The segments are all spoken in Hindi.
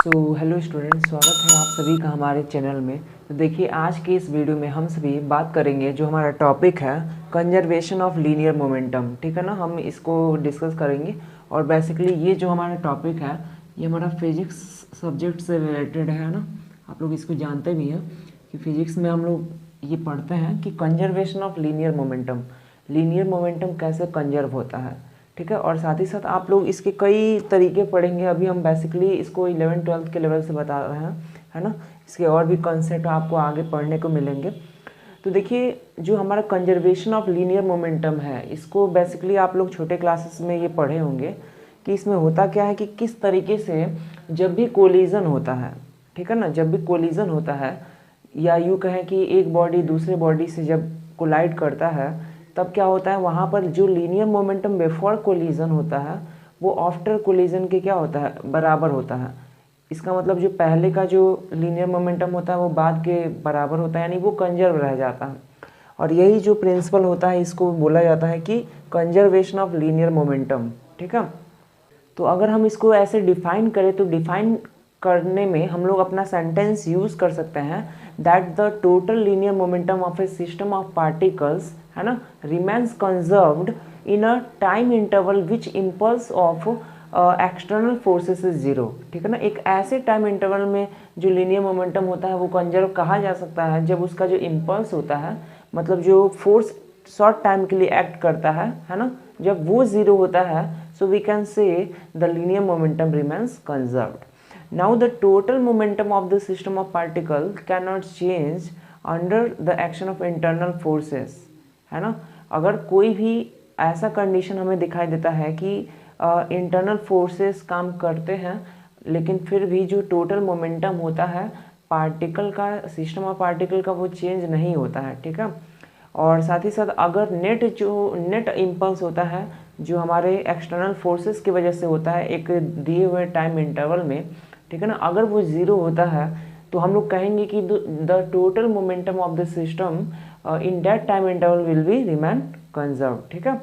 हेलो स्टूडेंट, स्वागत है आप सभी का हमारे चैनल में। तो देखिए, आज के इस वीडियो में हम सभी बात करेंगे, जो हमारा टॉपिक है कंजर्वेशन ऑफ लीनियर मोमेंटम। ठीक है ना, हम इसको डिस्कस करेंगे। और बेसिकली ये जो हमारा टॉपिक है, ये हमारा फिजिक्स सब्जेक्ट से रिलेटेड है ना। आप लोग इसको जानते भी हैं कि फिजिक्स में हम लोग ये पढ़ते हैं कि कंजर्वेशन ऑफ लीनियर मोमेंटम कैसे कंजर्व होता है। ठीक है, और साथ ही साथ आप लोग इसके कई तरीके पढ़ेंगे। अभी हम बेसिकली इसको 11th-12th के लेवल से बता रहे हैं, है ना। इसके और भी कॉन्सेप्ट आपको आगे पढ़ने को मिलेंगे। तो देखिए, जो हमारा कंजर्वेशन ऑफ लीनियर मोमेंटम है, इसको बेसिकली आप लोग छोटे क्लासेस में ये पढ़े होंगे कि इसमें होता क्या है कि किस तरीके से जब भी कोलिजन होता है, ठीक है ना, जब भी कोलिजन होता है, या यूँ कहें कि एक बॉडी दूसरे बॉडी से जब कोलाइड करता है, तब क्या होता है, वहाँ पर जो लीनियर मोमेंटम बिफोर कोलिजन होता है, वो आफ्टर कोलिजन के क्या होता है, बराबर होता है। इसका मतलब जो पहले का जो लीनियर मोमेंटम होता है वो बाद के बराबर होता है, यानी वो कंजर्व रह जाता है। और यही जो प्रिंसिपल होता है, इसको बोला जाता है कि कंजर्वेशन ऑफ लीनियर मोमेंटम। ठीक है, तो अगर हम इसको ऐसे डिफाइन करें, तो डिफाइन करने में हम लोग अपना सेंटेंस यूज कर सकते हैं that the total linear momentum of A system of particles, है ना, remains conserved in a time interval which impulse of external forces is zero. ठीक है ना, एक ऐसे टाइम इंटरवल में जो लीनियर मोमेंटम होता है वो कंजर्व कहा जा सकता है जब उसका जो इम्पल्स होता है, मतलब जो फोर्स शॉर्ट टाइम के लिए एक्ट करता है ना, जब वो जीरो होता है, so we can say the linear momentum remains conserved. Now the total momentum of the system of particle cannot change under the action of internal forces, है ना। अगर कोई भी ऐसा कंडीशन हमें दिखाई देता है कि इंटरनल फोर्सेस काम करते हैं, लेकिन फिर भी जो टोटल मोमेंटम होता है पार्टिकल का, सिस्टम ऑफ पार्टिकल का, वो चेंज नहीं होता है। ठीक है, और साथ ही साथ अगर नेट इम्पल्स होता है जो हमारे एक्सटर्नल फोर्सेस की वजह से होता है एक दिए हुए टाइम इंटरवल में, ठीक है ना, अगर वो ज़ीरो होता है, तो हम लोग कहेंगे कि the total momentum of the system in that time interval will be remain conserve. ठीक है,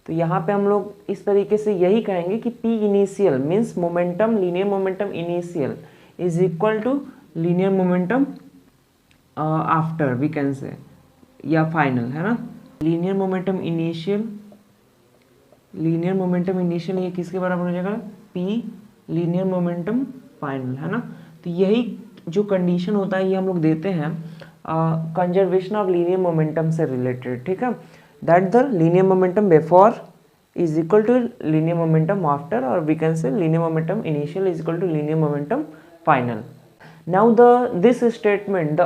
तो यहाँ पे हम लोग इस तरीके से यही कहेंगे कि P initial means momentum, linear momentum initial is equal to linear momentum after, we can say, या फाइनल, है ना। लीनियर मोमेंटम इनिशियल ये किसके बराबर हो जाएगा, पी लीनियर मोमेंटम फाइनल, है ना। तो यही जो कंडीशन होता है ये हम लोग देते हैं कंजर्वेशन ऑफ लीनियर मोमेंटम से रिलेटेड। ठीक है, that the linear momentum before is equal to linear momentum after, और we can say linear momentum initial is equal to linear momentum final. Now this statement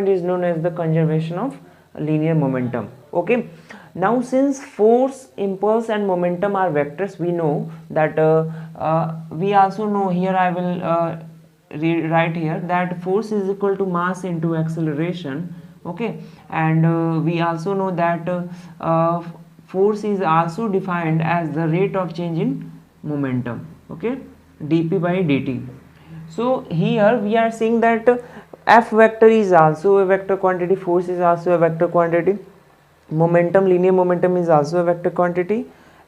is known as the conservation of linear momentum. Okay, now since force, impulse and momentum are vectors, we know that we also know, here I will write here that force is equal to mass into acceleration. Okay, and we also know that force is also defined as the rate of change in momentum. Okay, dp by dt. So here we are seeing that f vector is also a vector quantity, force is also a vector quantity, momentum, linear momentum is also a vector quantity,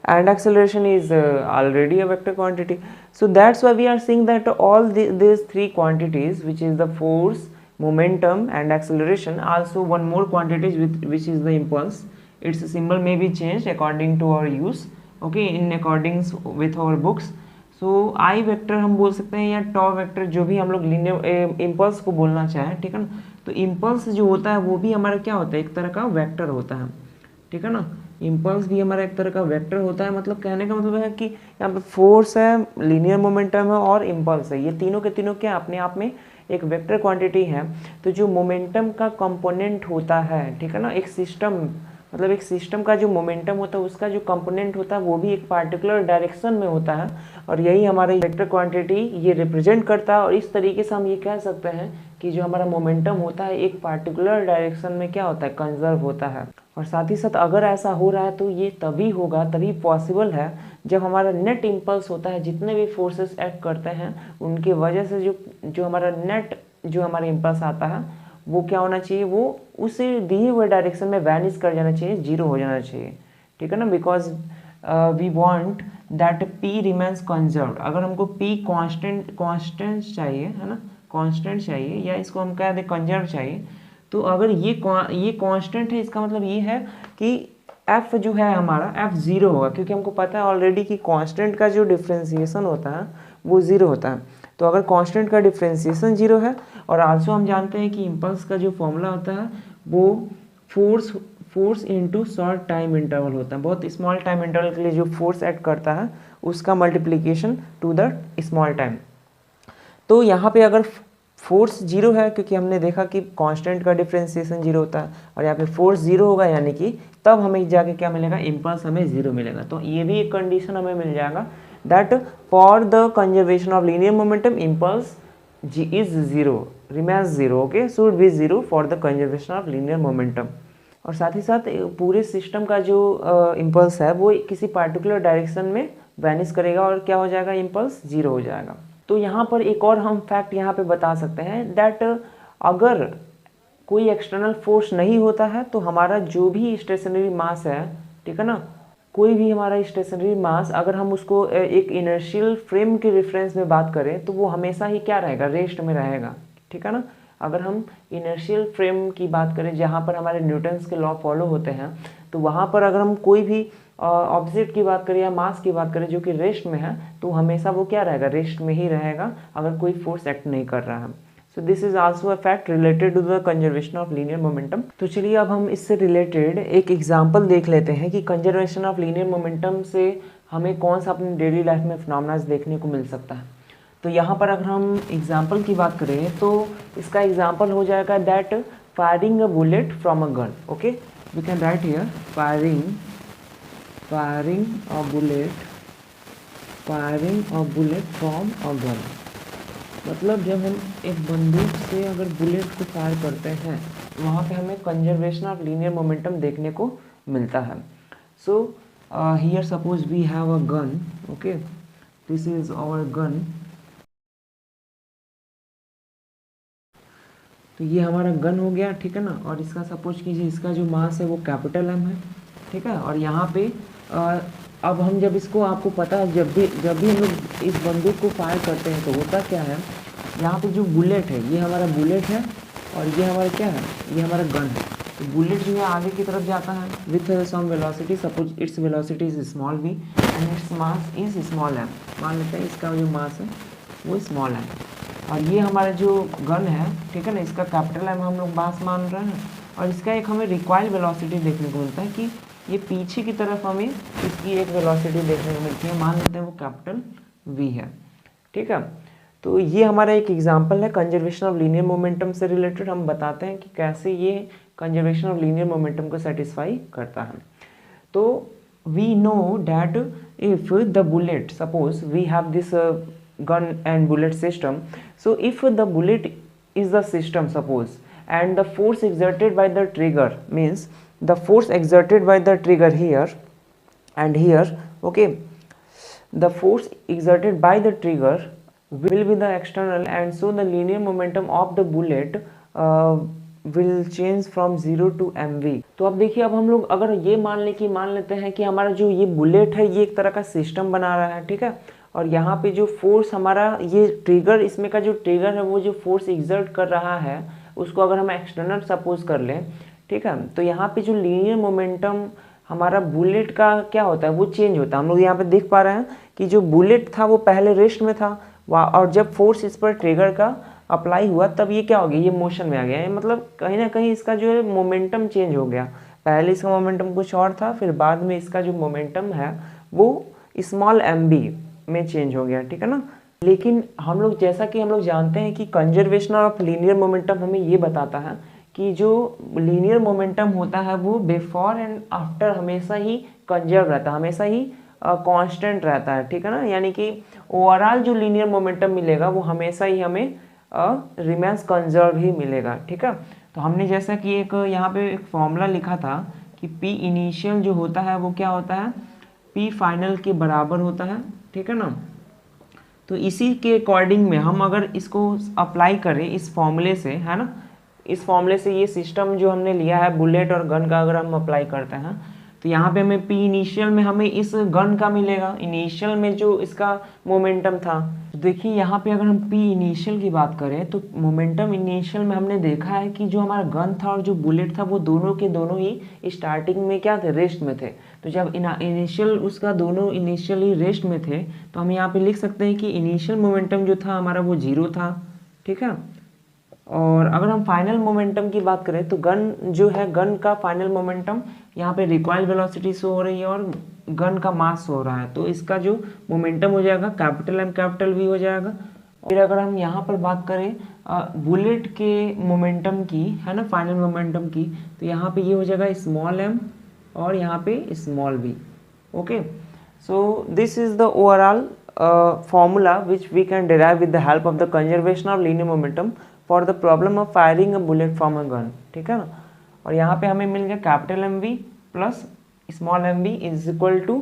and acceleration is already a vector quantity. So that's why we are seeing that all these three quantities, which is the force, momentum and acceleration, also one more quantity which is the impulse, its symbol may be changed according to our use, okay, in accordance with our books. So I vector हम बोल सकते हैं, या टॉ वेक्टर, जो भी हम लोग लीनियर इम्पल्स को बोलना चाहें। ठीक है ना, तो इम्पल्स जो होता है वो भी हमारा क्या होता है, एक तरह का वेक्टर होता है। ठीक है ना, इम्पल्स भी हमारा एक तरह का वेक्टर होता है। मतलब कहने का मतलब है कि यहाँ पे फोर्स है, लीनियर मोमेंटम है और इम्पल्स है, ये तीनों के तीनों क्या अपने आप में एक वेक्टर क्वांटिटी है। तो जो मोमेंटम का कंपोनेंट होता है, ठीक है ना, एक सिस्टम, मतलब एक सिस्टम का जो मोमेंटम होता है उसका जो कंपोनेंट होता है वो भी एक पार्टिकुलर डायरेक्शन में होता है, और यही हमारा वेक्टर क्वांटिटी ये रिप्रेजेंट करता है। और इस तरीके से हम ये कह सकते हैं कि जो हमारा मोमेंटम होता है एक पार्टिकुलर डायरेक्शन में क्या होता है, कंजर्व होता है। और साथ ही साथ अगर ऐसा हो रहा है तो ये तभी होगा, तभी पॉसिबल है जब हमारा नेट इम्पल्स होता है, जितने भी फोर्सेस एक्ट करते हैं उनकी वजह से जो हमारा नेट जो हमारा इम्पल्स आता है वो क्या होना चाहिए, वो उसी दिए हुए डायरेक्शन में वैनिश कर जाना चाहिए, जीरो हो जाना चाहिए। ठीक है ना, because we want that P remains conserved. अगर हमको पी कांस्टेंट चाहिए, है ना, कांस्टेंट चाहिए, या इसको हम कह दें कंजर्व चाहिए, तो अगर ये कांस्टेंट है, इसका मतलब ये है कि एफ जो है हमारा एफ जीरो होगा, क्योंकि हमको पता है ऑलरेडी कि कांस्टेंट का जो डिफ्रेंसिएशन होता है वो जीरो होता है। तो अगर कांस्टेंट का डिफ्रेंसिएशन जीरो है, और आल्सो हम जानते हैं कि इम्पल्स का जो फॉर्मूला होता है वो force into short time interval होता है। बहुत स्मॉल टाइम इंटरवल के लिए जो फोर्स ऐड करता है उसका multiplication to the small time. तो यहाँ पे अगर फोर्स जीरो है, क्योंकि हमने देखा कि कांस्टेंट का डिफ्रेंसिएशन जीरो होता है, और यहाँ पे फोर्स जीरो होगा, यानी कि तब हमें जाके क्या मिलेगा, इम्पल्स हमें जीरो मिलेगा। तो ये भी एक कंडीशन हमें मिल जाएगा that for the conservation of linear momentum impulse is zero, remains zero, okay, should be zero for the conservation of linear momentum. और साथ ही साथ पूरे सिस्टम का जो इम्पल्स है वो किसी पार्टिकुलर डायरेक्शन में वैनिश करेगा, और क्या हो जाएगा, इम्पल्स जीरो हो जाएगा। तो यहाँ पर एक और हम फैक्ट यहाँ पे बता सकते हैं दैट अगर कोई एक्सटर्नल फोर्स नहीं होता है तो हमारा जो भी स्टेशनरी मास है, ठीक है ना, कोई भी हमारा स्टेशनरी मास अगर हम उसको एक इनर्शियल फ्रेम के रेफरेंस में बात करें तो वो हमेशा ही क्या रहेगा, रेस्ट में रहेगा, ठीक है ना। अगर हम इनर्शियल फ्रेम की बात करें जहाँ पर हमारे न्यूटन्स के लॉ फॉलो होते हैं, तो वहाँ पर अगर हम कोई भी ऑब्जेक्ट की बात करें या मास की बात करें जो कि रेस्ट में है, तो हमेशा वो क्या रहेगा, रेस्ट में ही रहेगा अगर कोई फोर्स एक्ट नहीं कर रहा है। So this is also a fact related to the conservation of linear momentum. तो चलिए अब हम इससे रिलेटेड एक एग्जांपल देख लेते हैं कि कंजर्वेशन ऑफ लीनियर मोमेंटम से हमें कौन सा अपनी डेली लाइफ में फिनोमेना देखने को मिल सकता है। तो यहाँ पर अगर हम एग्जाम्पल की बात करें तो इसका एग्जाम्पल हो जाएगा that firing a bullet from a gun, okay, we can write here firing a bullet from a gun. मतलब जब हम एक बंदूक से अगर बुलेट को फायर करते हैं वहाँ पे हमें कंजर्वेशन ऑफ लीनियर मोमेंटम देखने को मिलता है। So here suppose we have a gun, okay, this is our gun. तो ये हमारा गन हो गया, ठीक है ना, और इसका सपोज कीजिए इसका जो मास है वो कैपिटल एम है, ठीक है। और यहाँ पे अब हम जब इसको, आपको पता है जब भी हम लोग इस बंदूक को फायर करते हैं तो होता क्या है, यहाँ पे जो बुलेट है ये हमारा बुलेट है, और ये हमारा क्या है, ये हमारा गन है। तो बुलेट जो है आगे की तरफ जाता है with some velocity, suppose its velocity is small v and its mass is small m। मान लेते हैं इसका जो मास है वो स्मॉल है, और ये हमारा जो गन है, ठीक है ना, इसका कैपिटल एम हम लोग मास मान रहे हैं, और इसका एक हमें रिक्वायर्ड वेलोसिटी देखने को मिलता है कि ये पीछे की तरफ हमें इसकी एक वेलोसिटी देखने को मिलती है, मान लेते हैं वो कैपिटल v है, ठीक है। तो ये हमारा एक एग्जांपल है कंजर्वेशन ऑफ लीनियर मोमेंटम से रिलेटेड। हम बताते हैं कि कैसे ये कंजर्वेशन ऑफ लीनियर मोमेंटम को सेटिस्फाई करता है। तो we know that if the bullet, suppose we have this gun and bullet system, so if the bullet is the system suppose and the force exerted by the trigger means the force exerted by the trigger here and here, okay, the force exerted by the trigger will be the external, and so the linear momentum of the bullet will change from 0 to mv। तो अब देखिए, अब हम लोग अगर ये मान लेते हैं कि हमारा जो ये बुलेट है ये एक तरह का सिस्टम बना रहा है, ठीक है, और यहाँ पे जो फोर्स हमारा ये ट्रिगर, इसमें का जो ट्रिगर है वो जो फोर्स एग्जर्ट कर रहा है उसको अगर हम एक्सटर्नल सपोज कर लें, ठीक है, तो यहाँ पे जो लीनियर मोमेंटम हमारा बुलेट का क्या होता है वो चेंज होता है। हम लोग यहाँ पे देख पा रहे हैं कि जो बुलेट था वो पहले रेस्ट में था, और जब फोर्स इस पर ट्रिगर का अप्लाई हुआ तब ये क्या हो गया, ये मोशन में आ गया, मतलब कहीं ना कहीं इसका जो है मोमेंटम चेंज हो गया। पहले इसका मोमेंटम कुछ और था, फिर बाद में इसका जो मोमेंटम है वो स्मॉल mb में चेंज हो गया, ठीक है ना। लेकिन हम लोग, जैसा कि हम लोग जानते हैं कि कंजर्वेशन ऑफ लीनियर मोमेंटम हमें ये बताता है कि जो लीनियर मोमेंटम होता है वो बिफोर एंड आफ्टर हमेशा ही कंजर्व रहता है, हमेशा ही कांस्टेंट रहता है, ठीक है ना। यानी कि ओवरऑल जो लीनियर मोमेंटम मिलेगा वो हमेशा ही हमें रिमेन्स कंजर्व ही मिलेगा, ठीक है। तो हमने जैसा कि एक यहाँ पे एक फॉर्मूला लिखा था कि P इनिशियल जो होता है वो क्या होता है, P फाइनल के बराबर होता है, ठीक है ना। तो इसी के अकॉर्डिंग में हम अगर इसको अप्लाई करें इस फॉर्मूले से, है ना, इस फॉर्मूले से ये सिस्टम जो हमने लिया है बुलेट और गन का अगर हम अप्लाई करते हैं तो यहाँ पे हमें पी इनिशियल में हमें इस गन का मिलेगा, इनिशियल में जो इसका मोमेंटम था। तो देखिए यहाँ पे अगर हम पी इनिशियल की बात करें तो मोमेंटम इनिशियल में हमने देखा है कि जो हमारा गन था और जो बुलेट था वो दोनों के दोनों ही स्टार्टिंग में क्या थे, रेस्ट में थे। तो जब इनिशियल उसका दोनों इनिशियली रेस्ट में थे तो हम यहाँ पे लिख सकते हैं कि इनिशियल मोमेंटम जो था हमारा वो 0 था, ठीक है। और अगर हम फाइनल मोमेंटम की बात करें तो गन जो है, गन का फाइनल मोमेंटम यहाँ पे रिकॉइल वेलोसिटी शो हो रही है और गन का मास शो हो रहा है, तो इसका जो मोमेंटम हो जाएगा कैपिटल M कैपिटल V हो जाएगा। फिर अगर हम यहाँ पर बात करें बुलेट के मोमेंटम की, है ना, फाइनल मोमेंटम की, तो यहाँ पे ये हो जाएगा स्मॉल m और यहाँ पे small v। Okay, so this is the overall formula which we can derive with the help of the conservation of linear momentum for the problem of firing a bullet from a gun, ठीक है ना। और यहाँ पे हमें मिल गया capital MV plus small MV is equal to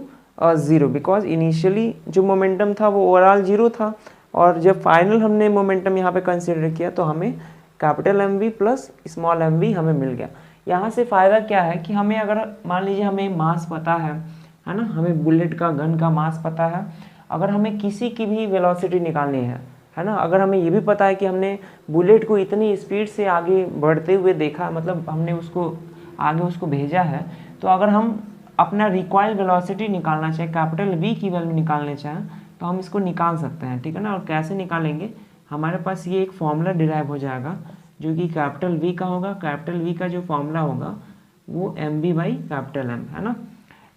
0, because initially जो मोमेंटम था वो ओवरऑल 0 था और जब फाइनल हमने मोमेंटम यहाँ पे कंसिडर किया तो हमें capital MV plus small MV हमें मिल गया। यहाँ से फ़ायदा क्या है कि हमें अगर मान लीजिए हमें मास पता है ना, हमें बुलेट का, गन का मास पता है, अगर हमें किसी की भी वेलोसिटी निकालनी है ना, अगर हमें ये भी पता है कि हमने बुलेट को इतनी स्पीड से आगे बढ़ते हुए देखा, मतलब हमने उसको आगे उसको भेजा है, तो अगर हम अपना रिक्वायर्ड वेलोसिटी निकालना चाहें, कैपिटल V की वैल्यू निकालना चाहें, तो हम इसको निकाल सकते हैं, ठीक है ना। और कैसे निकालेंगे, हमारे पास ये एक फॉर्मूला डिराइव हो जाएगा जो कि कैपिटल V का होगा। कैपिटल V का जो फॉर्मूला होगा वो MV बाई कैपिटल M, है ना।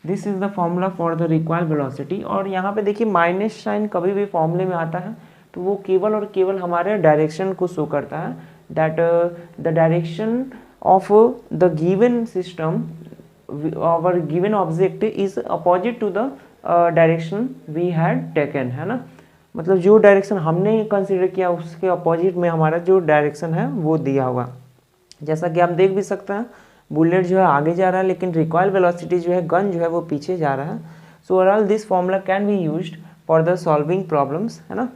This is the formula for the required velocity. और यहाँ पे देखिए माइनस साइन कभी भी फॉर्मूले में आता है तो वो केवल और केवल हमारे डायरेक्शन को शो करता है, that the direction of the given system और given object is opposite to the direction we had taken, है ना। मतलब जो डायरेक्शन हमने कंसिडर किया उसके अपोजिट में हमारा जो डायरेक्शन है वो दिया होगा। जैसा कि आप देख भी सकते हैं बुलेट जो है आगे जा रहा है लेकिन रिक्वायर्ड वेलोसिटी जो है, गन जो है वो पीछे जा रहा है। So overall this formula can be used for the solving problems, है ना,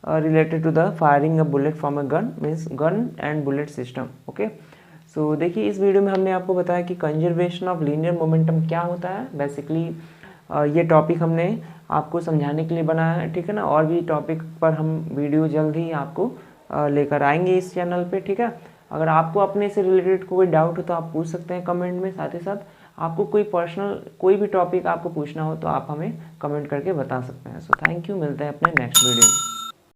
related to the firing a bullet from a gun, means gun and bullet system. Okay, so देखिए इस वीडियो में हमने आपको बताया कि कंजर्वेशन ऑफ लीनियर मोमेंटम क्या होता है। बेसिकली ये टॉपिक हमने आपको समझाने के लिए बनाया है, ठीक है ना। और भी टॉपिक पर हम वीडियो जल्द ही आपको लेकर आएंगे इस चैनल पे, ठीक है। अगर आपको अपने से रिलेटेड कोई डाउट हो तो आप पूछ सकते हैं कमेंट में। साथ ही साथ आपको कोई पर्सनल कोई भी टॉपिक आपको पूछना हो तो आप हमें कमेंट करके बता सकते हैं। सो थैंक यू, मिलते हैं अपने नेक्स्ट वीडियो में।